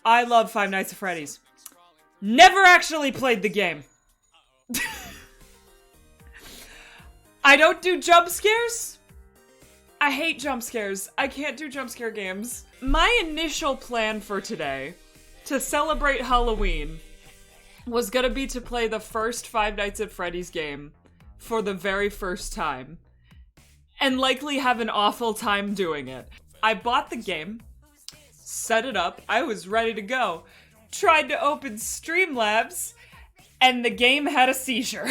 I love Five Nights at Freddy's. Never actually played the game. I don't do jump scares. I hate jump scares. I can't do jump scare games. My initial plan for today, to celebrate Halloween, was gonna be to play the first Five Nights at Freddy's game for the very first time, and likely have an awful time doing it. I bought the game, set it up, I was ready to go, tried to open Streamlabs, and the game had a seizure.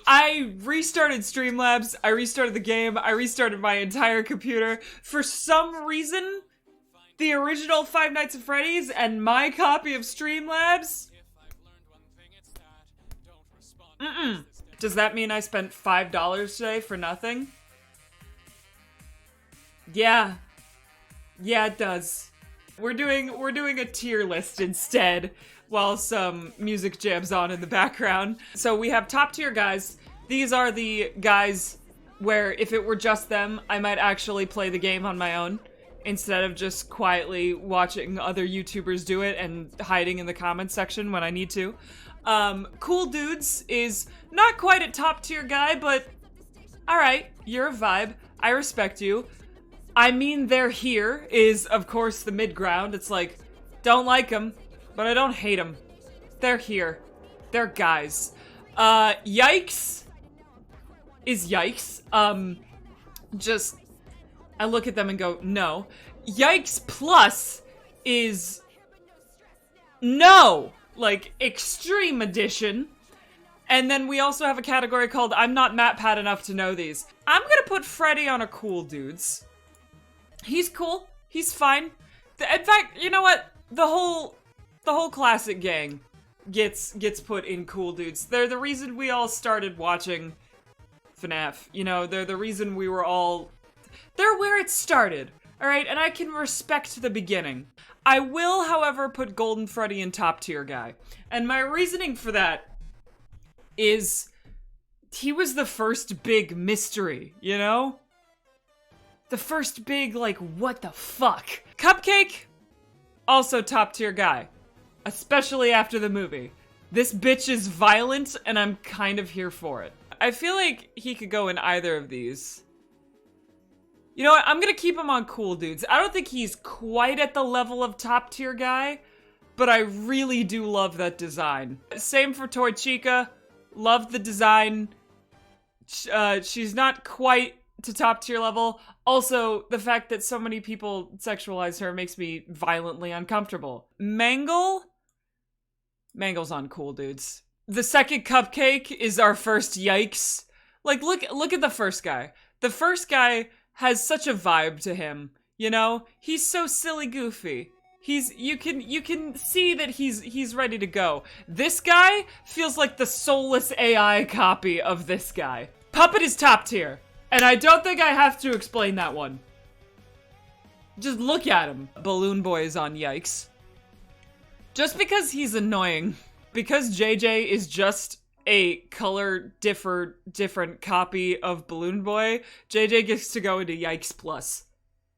I restarted Streamlabs, I restarted the game, I restarted my entire computer. For some reason, the original Five Nights at Freddy's and my copy of Streamlabs... Does that mean I spent $5 today for nothing? Yeah. Yeah, it does. We're doing a tier list instead, while some music jams on in the background. So we have top tier guys. These are the guys where if it were just them, I might actually play the game on my own, instead of just quietly watching other YouTubers do it and hiding in the comments section when I need to. Cool Dudes is not quite a top tier guy, but alright, you're a vibe. I respect you. I mean, they're here is, of course, the mid-ground. It's like, don't like them, but I don't hate them. They're here. They're guys. Yikes is yikes. Just, I look at them and go, no. Yikes plus is no! Like, extreme edition. And then we also have a category called I'm not MatPat enough to know these. I'm gonna put Freddy on a Cool Dudes. He's cool. He's fine. In fact, you know what? The whole classic gang gets put in Cool Dudes. They're the reason we all started watching FNAF. You know, they're the reason we were all... They're where it started, alright? And I can respect the beginning. I will, however, put Golden Freddy in top tier guy. And my reasoning for that is he was the first big mystery, you know? The first big, like, what the fuck? Cupcake, also top tier guy. Especially after the movie. This bitch is violent, and I'm kind of here for it. I feel like he could go in either of these. You know what? I'm gonna keep him on Cool Dudes. I don't think he's quite at the level of top tier guy, but I really do love that design. Same for Toy Chica. Love the design. She's not quite to top tier level. Also, the fact that so many people sexualize her makes me violently uncomfortable. Mangle's on Cool Dudes. The second Cupcake is our first yikes. Like, look at the first guy. The first guy has such a vibe to him, you know? He's so silly goofy. You can see that he's ready to go. This guy feels like the soulless AI copy of this guy. Puppet is top tier. And I don't think I have to explain that one. Just look at him. Balloon Boy is on yikes. Just because he's annoying. Because JJ is just a color different copy of Balloon Boy, JJ gets to go into yikes plus.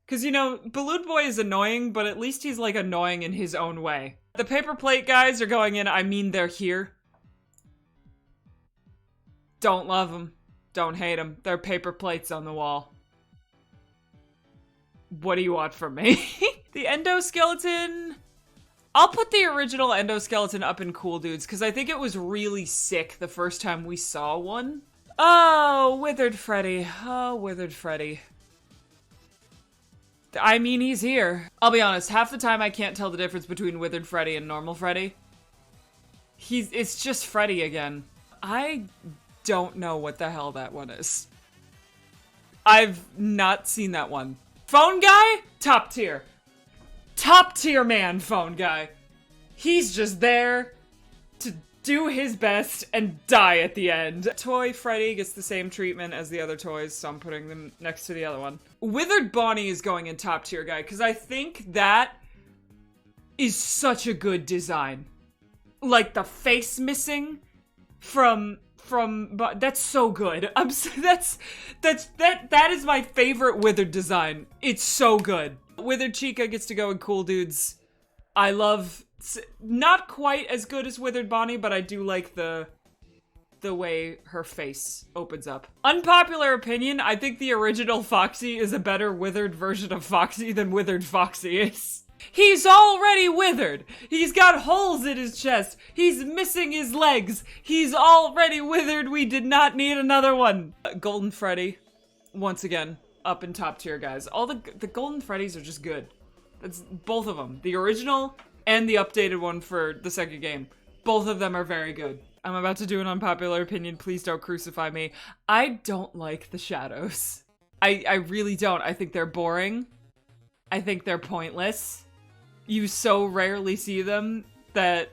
Cause you know, Balloon Boy is annoying, but at least he's like annoying in his own way. The paper plate guys are going in, I mean they're here. Don't love them. Don't hate them. They're paper plates on the wall. What do you want from me? The endoskeleton... I'll put the original endoskeleton up in Cool Dudes, because I think it was really sick the first time we saw one. Oh, Withered Freddy. Oh, Withered Freddy. I mean, he's here. I'll be honest, half the time I can't tell the difference between Withered Freddy and normal Freddy. It's just Freddy again. I don't know what the hell that one is. I've not seen that one. Phone guy? Top tier. Top tier man, phone guy. He's just there to do his best and die at the end. Toy Freddy gets the same treatment as the other toys, so I'm putting them next to the other one. Withered Bonnie is going in top tier guy, because I think that is such a good design. Like the face missing from that's so good. That is my favorite Withered design. It's so good. Withered Chica gets to go in Cool Dudes. I love, not quite as good as Withered Bonnie, but I do like the way her face opens up. Unpopular opinion, I think the original Foxy is a better withered version of Foxy than Withered Foxy is. He's already withered. He's got holes in his chest. He's missing his legs. He's already withered. We did not need another one. Golden Freddy, once again, up in top tier, guys. All the Golden Freddys are just good. That's both of them. The original and the updated one for the second game. Both of them are very good. I'm about to do an unpopular opinion. Please don't crucify me. I don't like the shadows. I really don't. I think they're boring. I think they're pointless. You so rarely see them that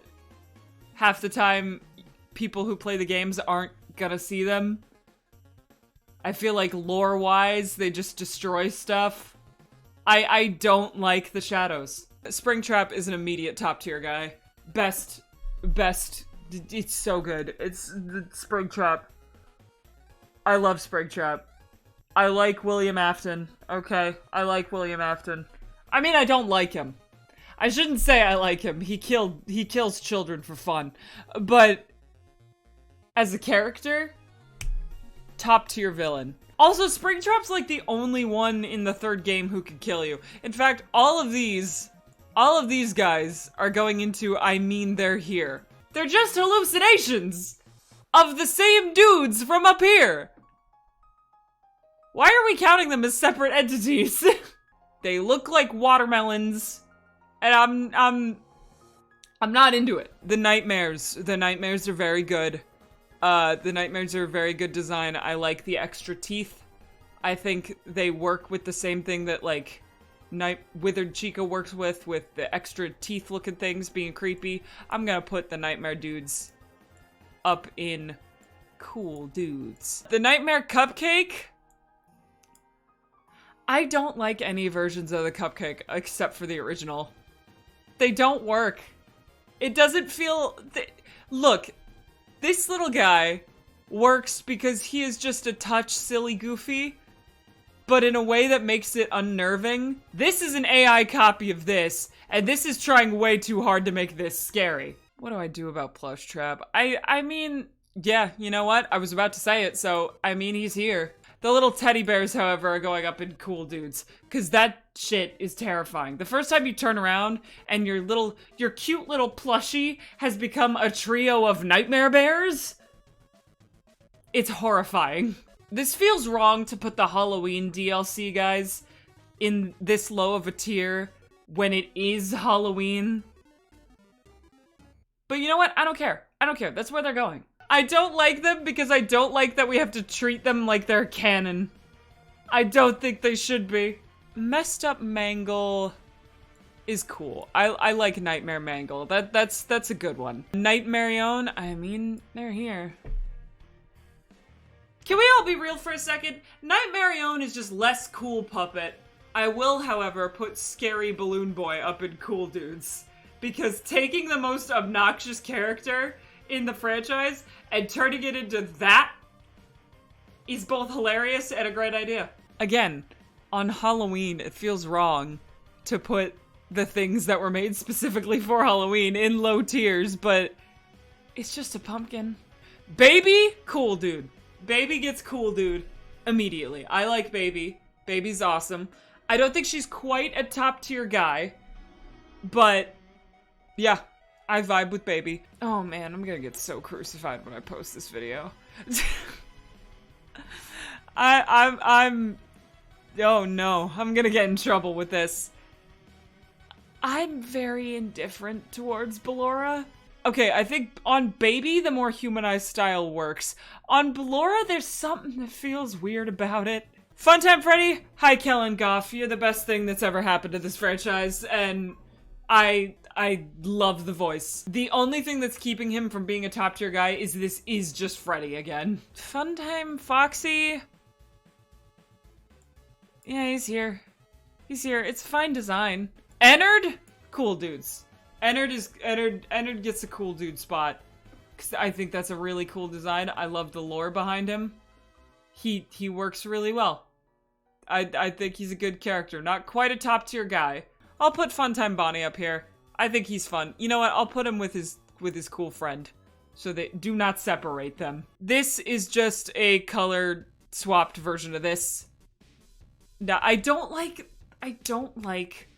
half the time people who play the games aren't gonna see them. I feel like lore-wise, they just destroy stuff. I don't like the shadows. Springtrap is an immediate top tier guy. Best. It's so good. It's the Springtrap. I love Springtrap. I like William Afton. Okay, I like William Afton. I mean, I don't like him. I shouldn't say I like him. He kills children for fun. But as a character, top tier villain. Also, Springtrap's like the only one in the third game who could kill you. In fact, all of these guys are going into I mean they're here. They're just hallucinations of the same dudes from up here. Why are we counting them as separate entities? They look like watermelons, and I'm not into it. The nightmares are very good. The nightmares are a very good design. I like the extra teeth. I think they work with the same thing that like Withered Chica works with the extra teeth looking things being creepy. I'm gonna put the Nightmare dudes up in Cool Dudes. The Nightmare Cupcake? I don't like any versions of the cupcake except for the original. They don't work. It doesn't feel... Look, this little guy works because he is just a touch silly goofy, but in a way that makes it unnerving. This is an AI copy of this, and this is trying way too hard to make this scary. What do I do about Plush Trap? I mean, yeah, you know what? I was about to say it, so, I mean, he's here. The little teddy bears, however, are going up in Cool Dudes, because that shit is terrifying. The first time you turn around, and your cute little plushie has become a trio of nightmare bears, it's horrifying. This feels wrong to put the Halloween DLC, guys, in this low of a tier when it is Halloween. But you know what? I don't care. I don't care. That's where they're going. I don't like them because I don't like that we have to treat them like they're canon. I don't think they should be. Messed Up Mangle is cool. I like Nightmare Mangle. That's a good one. Nightmarion, I mean, they're here. Can we all be real for a second? Nightmarion is just less cool puppet. I will, however, put Scary Balloon Boy up in Cool Dudes. Because taking the most obnoxious character in the franchise and turning it into that is both hilarious and a great idea. Again, on Halloween, it feels wrong to put the things that were made specifically for Halloween in low tiers, but it's just a pumpkin. Baby, cool dude. Baby gets Cool Dude immediately. I like Baby. Baby's awesome. I don't think she's quite a top tier guy, but yeah, I vibe with Baby. Oh man, I'm gonna get so crucified when I post this video. Oh no, I'm gonna get in trouble with this. I'm very indifferent towards Ballora. Okay, I think on Baby, the more humanized style works. On Ballora, there's something that feels weird about it. Funtime Freddy, hi Kellen Goff, you're the best thing that's ever happened to this franchise, and I love the voice. The only thing that's keeping him from being a top tier guy is this is just Freddy again. Funtime Foxy. Yeah, he's here. He's here. It's fine design. Ennard? Cool dudes. Ennard gets a cool dude spot. Cause I think that's a really cool design. I love the lore behind him. He works really well. I think he's a good character. Not quite a top tier guy. I'll put Funtime Bonnie up here. I think he's fun. You know what? I'll put him with his cool friend. So they do not separate them. This is just a color swapped version of this. Now, I don't like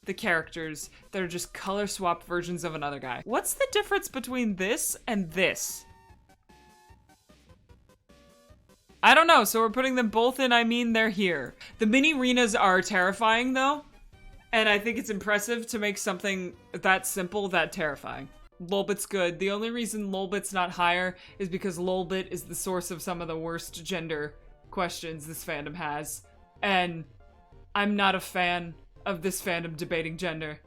the characters that are just color swapped versions of another guy. What's the difference between this and this? I don't know, so we're putting them both in, I mean, they're here. The mini arenas are terrifying, though. And I think it's impressive to make something that simple that terrifying. Lolbit's good. The only reason Lolbit's not higher is because Lolbit is the source of some of the worst gender questions this fandom has. And I'm not a fan of this fandom debating gender.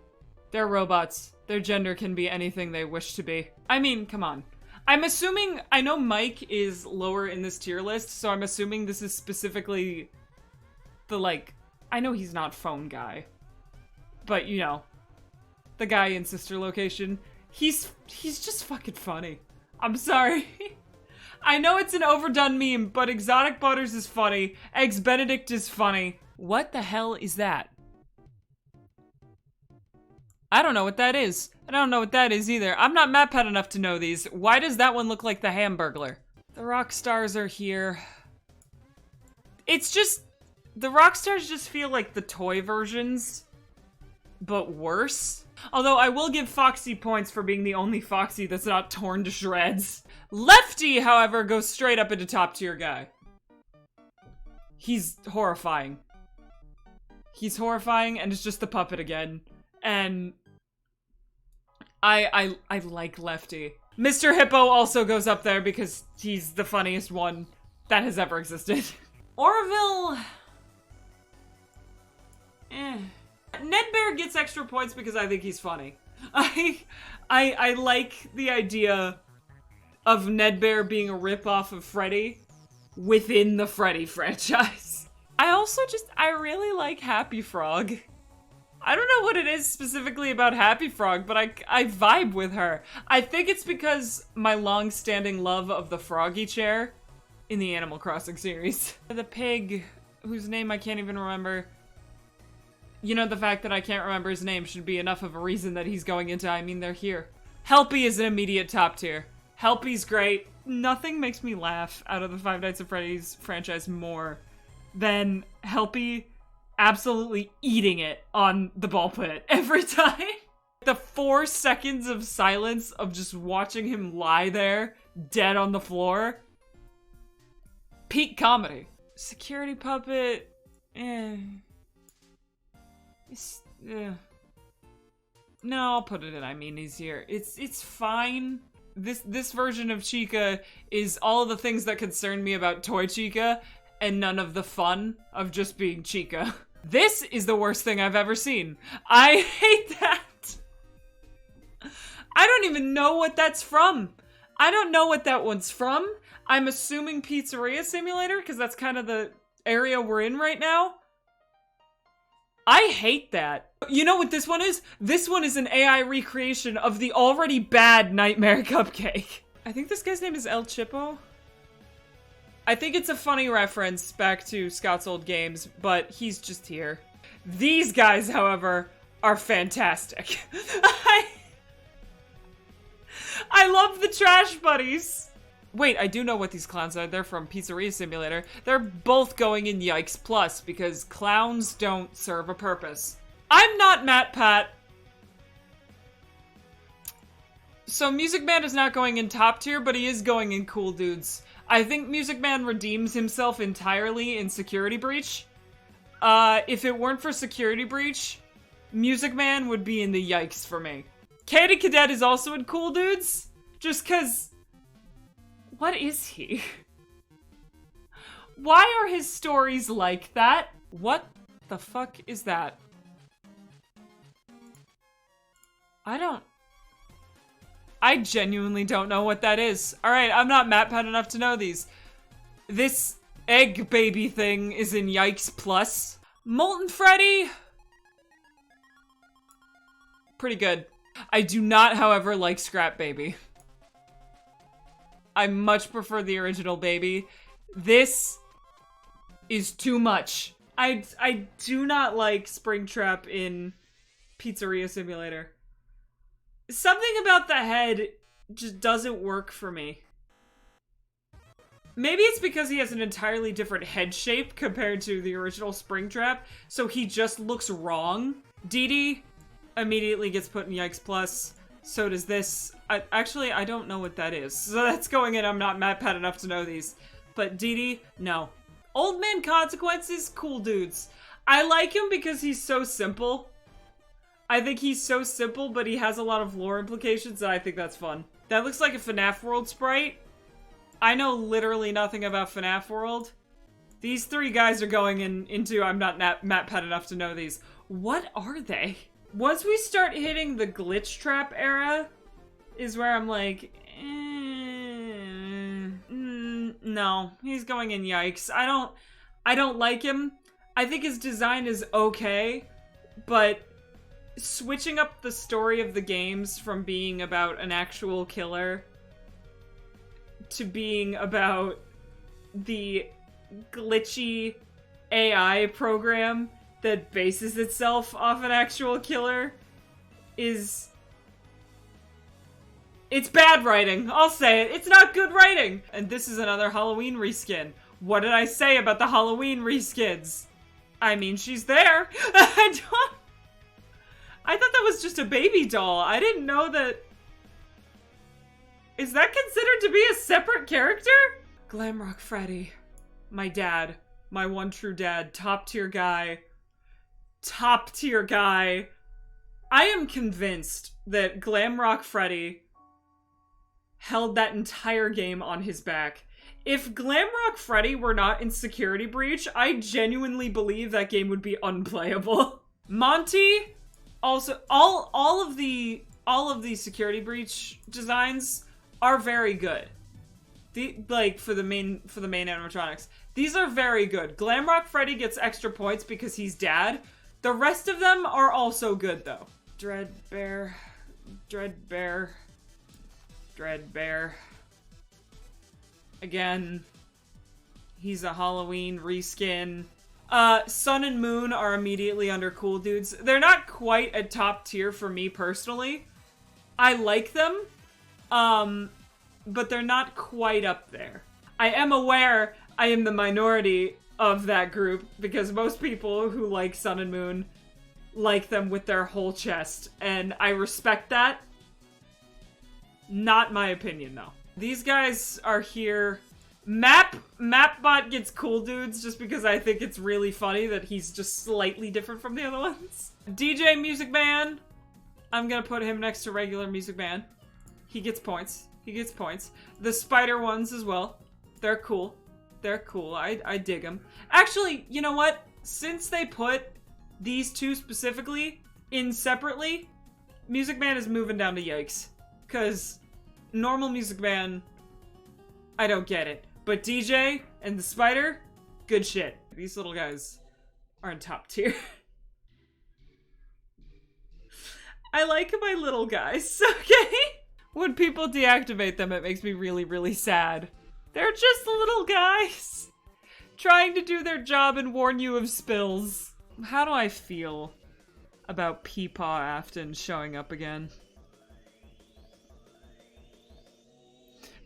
They're robots. Their gender can be anything they wish to be. I mean, come on. I'm assuming, I know Mike is lower in this tier list, so I'm assuming this is specifically the, like, I know he's not phone guy, but you know, the guy in Sister Location, he's just fucking funny. I'm sorry. I know it's an overdone meme, but Exotic Butters is funny, Eggs Benedict is funny. What the hell is that? I don't know what that is. I don't know what that is either. I'm not MatPat enough to know these. Why does that one look like the Hamburglar? The rock stars are here. It's just, the rock stars just feel like the toy versions, but worse. Although I will give Foxy points for being the only Foxy that's not torn to shreds. Lefty, however, goes straight up into top tier guy. He's horrifying. He's horrifying, and it's just the puppet again. And I like Lefty. Mr. Hippo also goes up there because he's the funniest one that has ever existed. Orville... Ned Bear gets extra points because I think he's funny. I like the idea of Ned Bear being a ripoff of Freddy within the Freddy franchise. I really like Happy Frog. I don't know what it is specifically about Happy Frog, but I vibe with her. I think it's because my long-standing love of the Froggy chair in the Animal Crossing series. The pig, whose name I can't even remember. You know, the fact that I can't remember his name should be enough of a reason that he's going into I mean they're here. Helpy is an immediate top tier. Helpy's great. Nothing makes me laugh out of the Five Nights at Freddy's franchise more than Helpy absolutely eating it on the ball pit every time. The 4 seconds of silence of just watching him lie there, dead on the floor. Peak comedy. Security puppet, No, I'll put it in I mean he's here. It's fine. This version of Chica is all of the things that concern me about Toy Chica and none of the fun of just being Chica. This is the worst thing I've ever seen. I hate that. I don't even know what that's from. I don't know what that one's from. I'm assuming Pizzeria Simulator because that's kind of the area we're in right now. I hate that. You know what this one is? This one is an AI recreation of the already bad Nightmare Cupcake. I think this guy's name is El Chipo. I think it's a funny reference back to Scott's old games, but he's just here. These guys, however, are fantastic. I love the Trash Buddies. Wait, I do know what these clowns are. They're from Pizzeria Simulator. They're both going in Yikes Plus because clowns don't serve a purpose. I'm not MatPat. So Music Man is not going in top tier, but he is going in Cool Dudes. I think Music Man redeems himself entirely in Security Breach. If it weren't for Security Breach, Music Man would be in the yikes for me. Katy Cadet is also in Cool Dudes, just cause... What is he? Why are his stories like that? What the fuck is that? I genuinely don't know what that is. Alright, I'm not MatPat enough to know these. This egg baby thing is in Yikes Plus. Molten Freddy? Pretty good. I do not, however, like Scrap Baby. I much prefer the original Baby. This is too much. I do not like Springtrap in Pizzeria Simulator. Something about the head just doesn't work for me. Maybe it's because he has an entirely different head shape compared to the original Springtrap, so he just looks wrong. Dee Dee immediately gets put in Yikes Plus. So does this. Actually, I don't know what that is. So that's going in. I'm not MatPat enough to know these. But Dee Dee, no. Old Man Consequences, cool dudes. I like him because he's so simple. I think he's so simple, but he has a lot of lore implications, and I think that's fun. That looks like a FNAF World sprite. I know literally nothing about FNAF World. These three guys are going into I'm not MatPat enough to know these. What are they? Once we start hitting the glitch trap era, is where I'm like, no, he's going in Yikes. I don't like him. I think his design is okay, but switching up the story of the games from being about an actual killer to being about the glitchy AI program that bases itself off an actual killer is... It's bad writing. I'll say it. It's not good writing. And this is another Halloween reskin. What did I say about the Halloween reskins? I mean, she's there. I thought that was just a baby doll. I didn't know that... Is that considered to be a separate character? Glamrock Freddy. My dad. My one true dad. Top tier guy. Top tier guy. I am convinced that Glamrock Freddy held that entire game on his back. If Glamrock Freddy were not in Security Breach, I genuinely believe that game would be unplayable. Monty, also, all of the Security Breach designs are very good. For the main animatronics. These are very good. Glamrock Freddy gets extra points because he's dad. The rest of them are also good though. Dreadbear. Again, he's a Halloween reskin. Sun and Moon are immediately under cool dudes. They're not quite at top tier for me personally. I like them, but they're not quite up there. I am aware I am the minority of that group because most people who like Sun and Moon like them with their whole chest, and I respect that. Not my opinion, though. These guys are here. Mapbot gets cool dudes just because I think it's really funny that he's just slightly different from the other ones. DJ Music Man. I'm gonna put him next to regular Music Man. He gets points. He gets points. The spider ones as well. They're cool. They're cool. I dig them. Actually, you know what? Since they put these two specifically in separately, Music Man is moving down to Yikes. Because normal Music Man, I don't get it. But DJ and the spider, good shit. These little guys are in top tier. I like my little guys, okay? When people deactivate them, it makes me really, really sad. They're just little guys trying to do their job and warn you of spills. How do I feel about Peepaw Afton showing up again?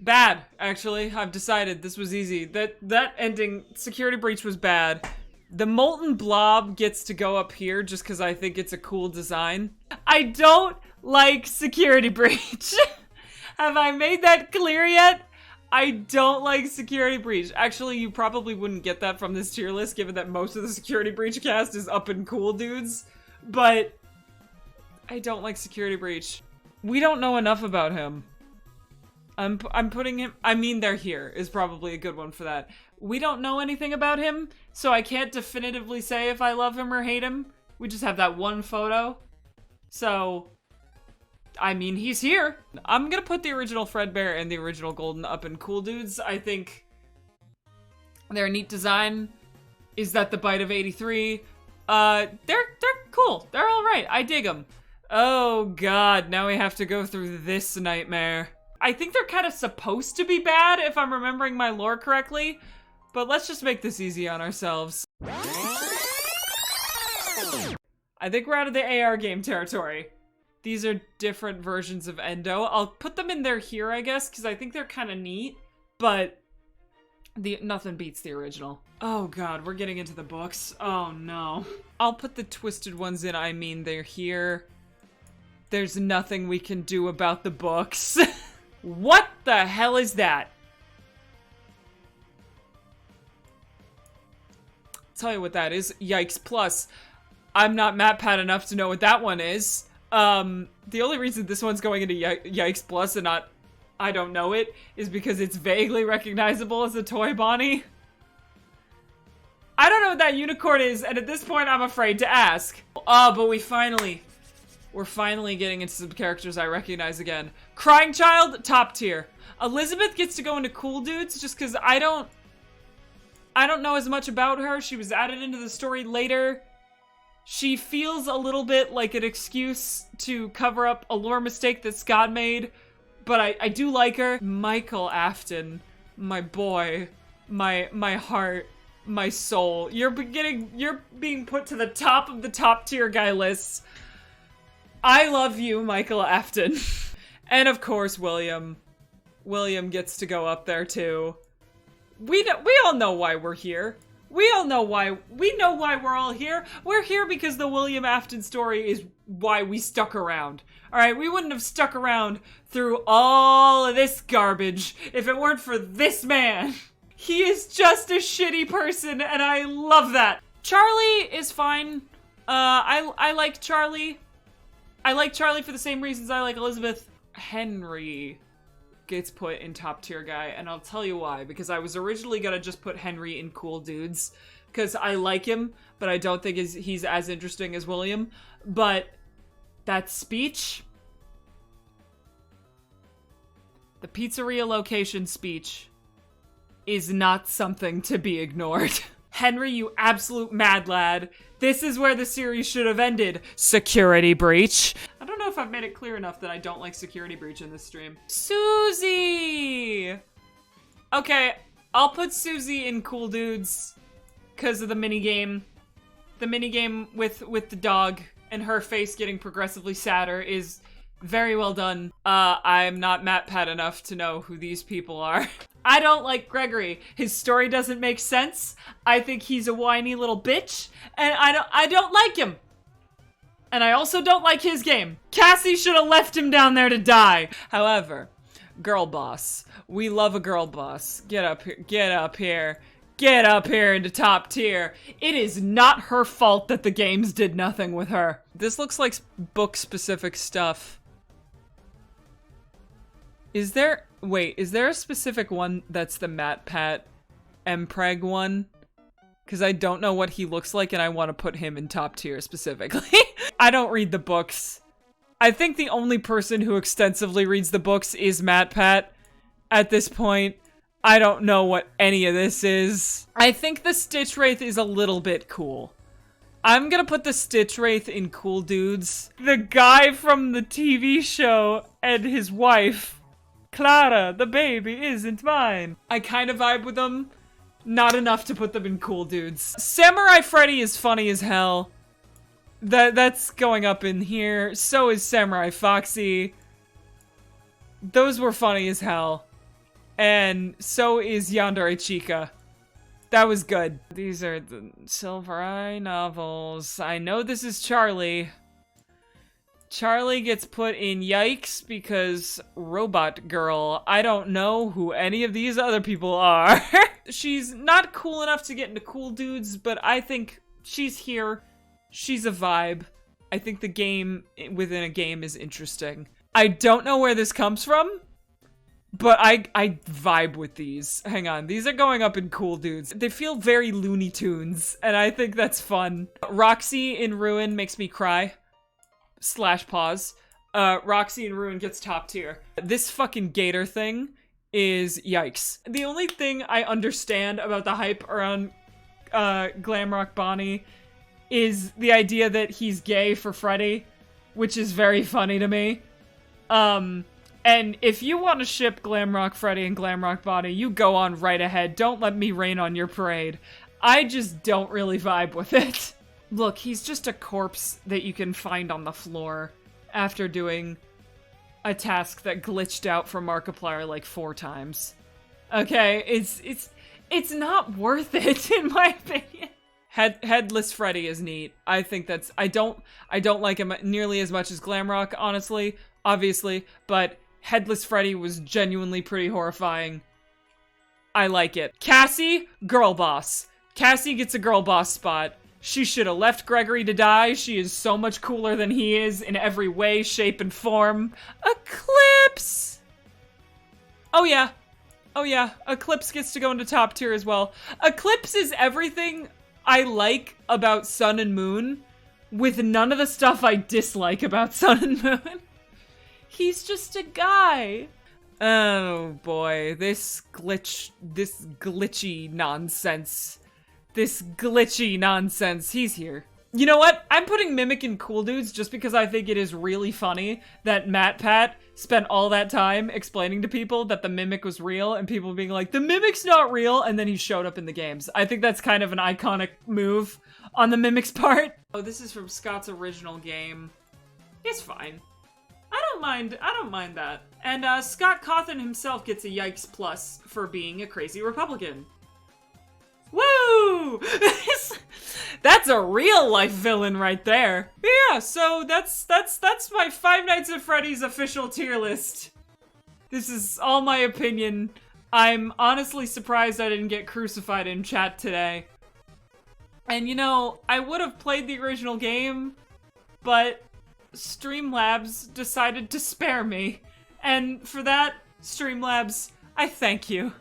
Bad, actually. I've decided this was easy. That ending, Security Breach, was bad. The Molten Blob gets to go up here just because I think it's a cool design. I don't like Security Breach. Have I made that clear yet? I don't like Security Breach. Actually, you probably wouldn't get that from this tier list given that most of the Security Breach cast is up and cool dudes. But I don't like Security Breach. We don't know enough about him. I'm putting him... I mean, they're here is probably a good one for that. We don't know anything about him, so I can't definitively say if I love him or hate him. We just have that one photo. So, I mean, he's here. I'm gonna put the original Fredbear and the original Golden up in cool dudes. I think their neat design is that the Bite of 83. They're cool. They're all right. I dig them. Oh God, now we have to go through this nightmare. I think they're kind of supposed to be bad if I'm remembering my lore correctly, but let's just make this easy on ourselves. I think we're out of the AR game territory. These are different versions of Endo. I'll put them in there here, I guess, because I think they're kind of neat, but nothing beats the original. Oh god, we're getting into the books. Oh no. I'll put the twisted ones in, I mean, they're here. There's nothing we can do about the books. What the hell is that? Tell you what that is. Yikes. Plus, I'm not MatPat enough to know what that one is. The only reason this one's going into Yikes Plus and not I don't know it is because it's vaguely recognizable as a toy Bonnie. I don't know what that unicorn is, and at this point I'm afraid to ask. But we're finally getting into some characters I recognize again. Crying Child, top tier. Elizabeth gets to go into Cool Dudes just because I don't know as much about her. She was added into the story later. She feels a little bit like an excuse to cover up a lore mistake that Scott made, but I do like her. Michael Afton, my boy, my heart, my soul. You're being put to the top of the top tier guy lists. I love you, Michael Afton. And of course, William. William gets to go up there too. We all know why we're here. We know why we're all here. We're here because the William Afton story is why we stuck around. Alright, we wouldn't have stuck around through all of this garbage if it weren't for this man. He is just a shitty person, and I love that. Charlie is fine. I like Charlie. I like Charlie for the same reasons I like Elizabeth. Henry gets put in top tier guy, and I'll tell you why. Because I was originally gonna just put Henry in Cool Dudes, because I like him, but I don't think he's as interesting as William. But that speech, the pizzeria location speech, is not something to be ignored. Henry, you absolute mad lad. This is where the series should have ended. Security breach. I don't know if I've made it clear enough that I don't like security breach in this stream. Susie! Okay, I'll put Susie in Cool Dudes because of the minigame. The minigame with the dog and her face getting progressively sadder is very well done. I'm not MatPat enough to know who these people are. I don't like Gregory. His story doesn't make sense. I think he's a whiny little bitch, and I don't like him. And I also don't like his game. Cassie should have left him down there to die. However, girl boss. We love a girl boss. Get up here. Get up here. Get up here into top tier. It is not her fault that the games did nothing with her. This looks like book-specific stuff. Is there a specific one that's the MatPat Mpreg one? Because I don't know what he looks like and I want to put him in top tier specifically. I don't read the books. I think the only person who extensively reads the books is MatPat at this point. I don't know what any of this is. I think the Stitch Wraith is a little bit cool. I'm gonna put the Stitch Wraith in Cool Dudes. The guy from the TV show and his wife. Clara, the baby isn't mine. I kind of vibe with them. Not enough to put them in Cool Dudes. Samurai Freddy is funny as hell. That's going up in here. So is Samurai Foxy. Those were funny as hell. And so is Yandere Chica. That was good. These are the Silver Eye novels. I know this is Charlie. Charlie gets put in Yikes because Robot Girl. I don't know who any of these other people are. She's not cool enough to get into Cool Dudes, but I think she's here. She's a vibe. I think the game within a game is interesting. I don't know where this comes from, but I vibe with these. Hang on, these are going up in Cool Dudes. They feel very Looney Tunes, and I think that's fun. Roxy in Ruin makes me cry. / pause. Roxy in Ruin gets top tier. This fucking gator thing is yikes. The only thing I understand about the hype around Glamrock Bonnie is the idea that he's gay for Freddy, which is very funny to me. And if you want to ship Glamrock Freddy and Glamrock Bonnie, you go on right ahead. Don't let me rain on your parade. I just don't really vibe with it. Look, he's just a corpse that you can find on the floor after doing a task that glitched out from Markiplier like 4 times. Okay, it's not worth it in my opinion. Headless Freddy is neat. I think that's I don't like him nearly as much as Glamrock, honestly, obviously, but Headless Freddy was genuinely pretty horrifying. I like it. Cassie, girl boss. Cassie gets a girl boss spot. She should have left Gregory to die. She is so much cooler than he is in every way, shape, and form. Eclipse! Oh yeah. Oh yeah. Eclipse gets to go into top tier as well. Eclipse is everything I like about Sun and Moon, with none of the stuff I dislike about Sun and Moon. He's just a guy. Oh boy, this glitchy nonsense. This glitchy nonsense. He's here. You know what? I'm putting Mimic in Cool Dudes just because I think it is really funny that MatPat spent all that time explaining to people that the Mimic was real and people being like, the Mimic's not real, and then he showed up in the games. I think that's kind of an iconic move on the Mimic's part. Oh, this is from Scott's original game. It's fine. I don't mind that. And Scott Cawthon himself gets a Yikes Plus for being a crazy Republican. Woo! That's a real life villain right there. Yeah, so that's my Five Nights at Freddy's official tier list. This is all my opinion. I'm honestly surprised I didn't get crucified in chat today. And you know, I would have played the original game, but Streamlabs decided to spare me. And for that, Streamlabs, I thank you.